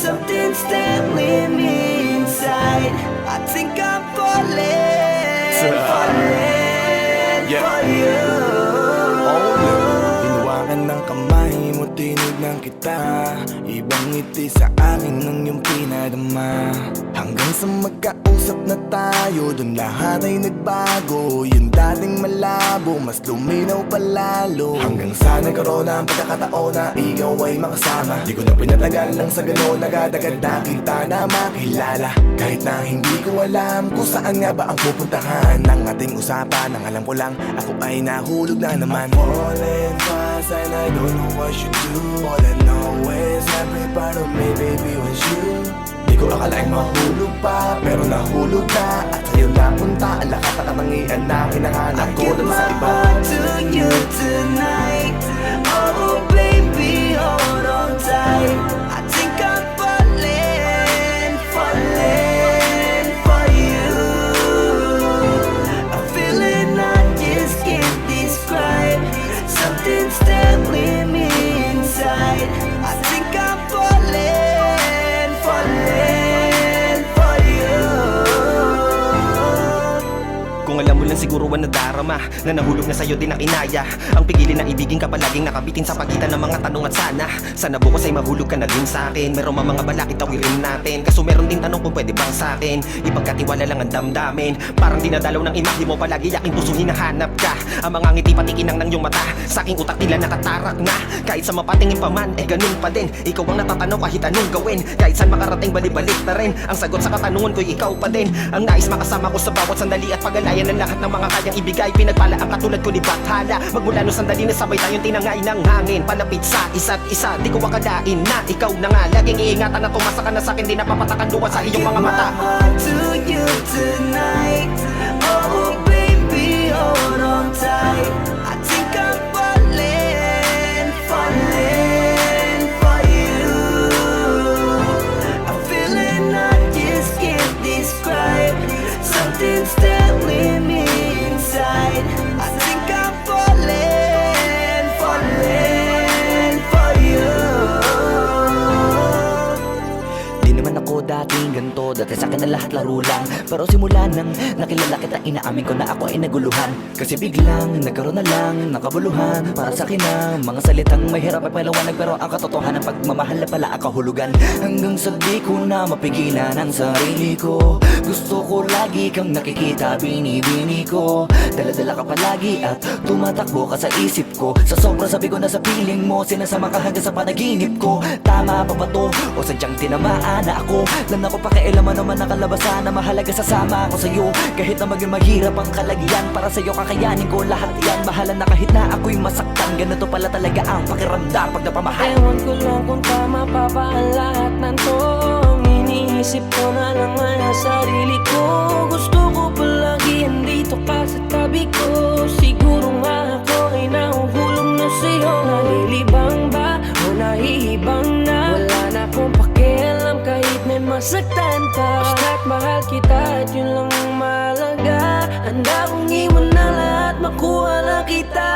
Something's telling me inside, I think I'm falling for you. Hinawakan ng kamay mo, tinignan kita. Ibang ngiti sa akin ng iyong pinadama. Hanggang sa magkausap na tayo, dun lahat ay nagbago. Yung dating malabo, mas luminaw palalo. Hanggang sa nagkaroon na ang pagkakataon na ikaw ay makasama. Di ko na pinatagal lang sa gano'n, agad-agad na kita na makilala. Kahit na hindi ko alam kung saan nga ba ang pupuntahan ng ating usapan. Ang alam ko lang, ako ay nahulog na naman. I'm falling fast and I don't know what you do. All I know is every part of me, baby, was you. Di ko akalaing mahulog pa, pero nahulog na. At sa'yo napunta ang lahat ng katangian na hinahanap ko dun sa iba. I give my heart to you tonight. Oh baby, hold on tight. I think I'm falling for you. A feeling I just can't describe. Something's telling me inside, I think I'm falling for you. Kung alam mo lang siguro ang nadarama na nahulog na sa'yo din ang inaya. Ang pigilin na ibigin ka palaging nakabitin sa pagitan ng mga tanong at sana bukas ay mahulog ka na din sa'kin. Meron mga balakid tawirin natin, kaso meron din tanong kung pwede bang sa'kin ipagkatiwala lang ang damdamin. Parang dinadalaw ng imahe mo, palagi aking puso hinahanap ka. Ang mga ngiti patikinang ng iyong mata, sa aking utak nila nakatarak na. Kahit sa mapatingin pa man, ganun pa din. Ikaw ang natatanaw kahit anong gawin. Kahit saan makarating balibalik na rin ang sagot sa katanungan ko'y ikaw pa din. Ang nais makasama ko sa bawat sandali at pag-alayan ng lahat ng mga kayang ibigay. Pinagpala ang katulad ko ni Bathala. Magmula no sandali na sabay tayong tinangay ng hangin, palapit sa isa't isa. Di ko akalain na ikaw na nga laging iingatan na tumasa ka na sa'kin. Di napapatakan luwa sa iyong mga mata. I give my heart to you tonight. Oh baby, hold on tight. I think I'm falling for you. A feeling I just can't describe. Something's telling me inside, I think I'm falling for you. Di naman ako dating ganito, dati sa'kin na lahat laro lang. Pero simula nang nakilala kita, inaamin ko na ako ay naguluhan. Kasi biglang nagkaroon na lang ng kabuluhan. Para sa'kin ang mga salitang may hirap ay palawanag, pero ang katotohanan pagmamahal na pala ang kahulugan. Hanggang sa di ko na mapigilan ang sarili ko, gusto ko lagi kang nakikita, binibini ko. Dala-dala ka palagi at tumatakbo ka sa isip ko. Sa sobrang sabi ko na sa piling mo, sinasama ka hanggang sa panaginip ko. Tama pa ba to? O sadyang tinamaan na ako? Lang ako pakialaman naman ang kalabasan na mahalaga, sasama ako sa'yo. Kahit na maging mahirap ang kalagyan, para sa'yo kakayanin ko lahat yan. Bahala na kahit na ako'y masaktan, ganito pala talaga ang pakiramdam pag napamahal. Ewan ko lang kung tama pa ba ang lahat ng to. Iniisip ko na lang ang sarili ko. Gusto ko palagi andito ka sa tabi ko. Siguro nga ako ay nahuhulog na sa'yo. Nalilibang ba o nahihibang na? Wala na akong pakialam kahit may masaktan ka. Basta't mahal kita at yun lang ang mahalaga. Handa kong iwan na lahat, makuha lang kita.